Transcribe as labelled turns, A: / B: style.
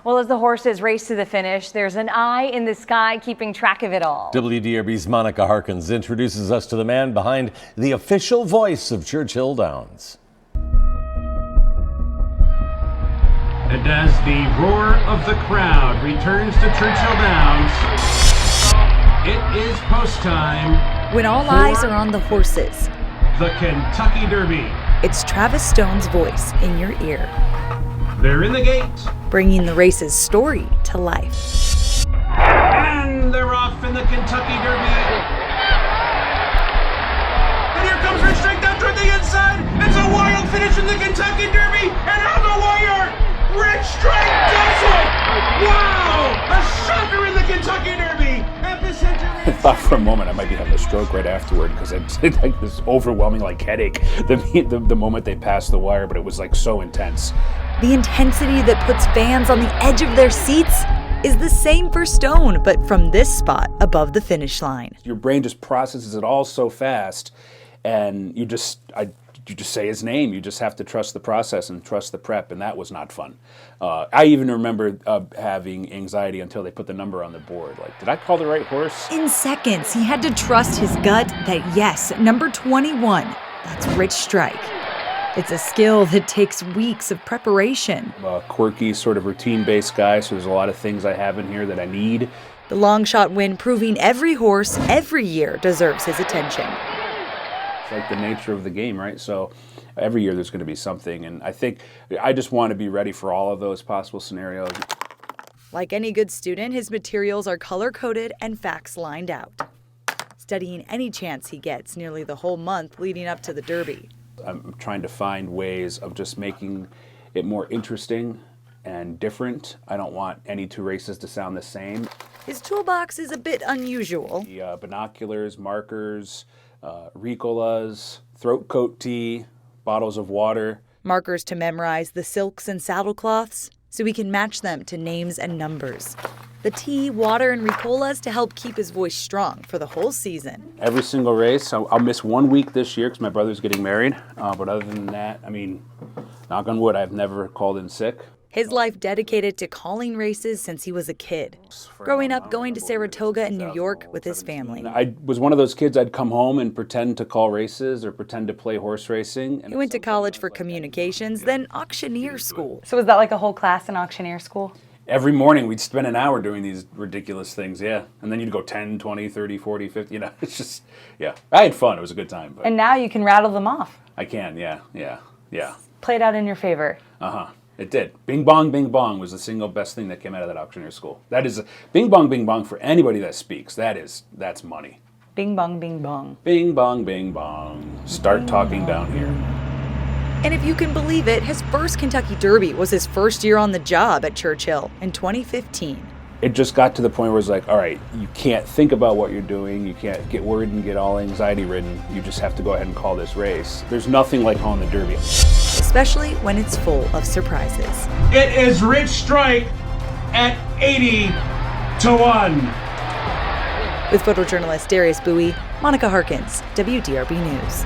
A: Well, as the horses race to the finish, there's an eye in the sky keeping track of it all.
B: WDRB's Monica Harkins introduces us to the man behind the official voice of Churchill Downs.
C: And as the roar of the crowd returns to Churchill Downs, it is post time.
D: When all eyes are on the horses,
C: the Kentucky Derby.
D: It's Travis Stone's voice in your ear,
C: They're in the gate.
D: bringing the race's story to life.
C: And they're off in the Kentucky Derby. And here comes Rich Strike down toward the inside. It's a wild finish in the Kentucky Derby. And on the wire, Rich Strike does it! Wow! A shocker in the Kentucky Derby.
E: I thought for a moment I might be having a stroke right afterward because it's like this overwhelming headache the moment they passed the wire, but it was like so intense.
D: The intensity that puts fans on the edge of their seats is the same for Stone, but from this spot above the finish line.
E: Your brain just processes it all so fast, and you just say his name. You just have to trust the process and trust the prep, and that was not fun. I even remember having anxiety until they put the number on the board. Like, did I call the right horse?
D: In seconds, he had to trust his gut that yes, number 21, that's Rich Strike. It's a skill that takes weeks of preparation.
E: I'm a quirky, sort of routine-based guy, so there's a lot of things I have in here that I need.
D: The long shot win proving every horse, every year deserves his attention.
E: It's like the nature of the game, right? So every year there's going to be something, and I think I just want to be ready for all of those possible scenarios.
D: Like any good student, his materials are color-coded and facts lined out, studying any chance he gets nearly the whole month leading up to the Derby.
E: I'm trying to find ways of just making it more interesting and different. I don't want any two races to sound the same.
D: His toolbox is a bit unusual.
E: The binoculars, markers, Ricolas, throat coat tea, bottles of water.
D: Markers to memorize the silks and saddlecloths so he can match them to names and numbers. The tea, water, and Ricolas to help keep his voice strong for the whole season.
E: Every single race. I'll miss 1 week this year because my brother's getting married. But other than that, I mean, knock on wood, I've never called in sick.
D: His life dedicated to calling races since he was a kid. Growing up, going to Saratoga in New York with his family.
E: I was one of those kids, I'd come home and pretend to call races or pretend to play horse racing.
D: He went to college for communications, then auctioneer school.
A: So was that like a whole class in auctioneer school?
E: Every morning we'd spend an hour doing these ridiculous things, yeah. And then you'd go 10, 20, 30, 40, 50, it's just, yeah. I had fun, it was a good time. But
A: And now you can rattle them off.
E: I can, yeah.
A: Played out in your favor.
E: It did. Bing Bong was the single best thing that came out of that auctioneer school. That is, Bing Bong for anybody that speaks, that's money.
A: Bing bong, bing bong.
E: Bing Bong. Start talking down here.
D: And if you can believe it, his first Kentucky Derby was his first year on the job at Churchill in 2015.
E: It just got to the point where it's like, all right, you can't think about what you're doing. You can't get worried and get all anxiety ridden. You just have to go ahead and call this race. There's nothing like calling the Derby.
D: Especially when it's full of surprises.
C: It is Rich Strike at 80-1.
D: With photojournalist Darius Bowie, Monica Harkins, WDRB News.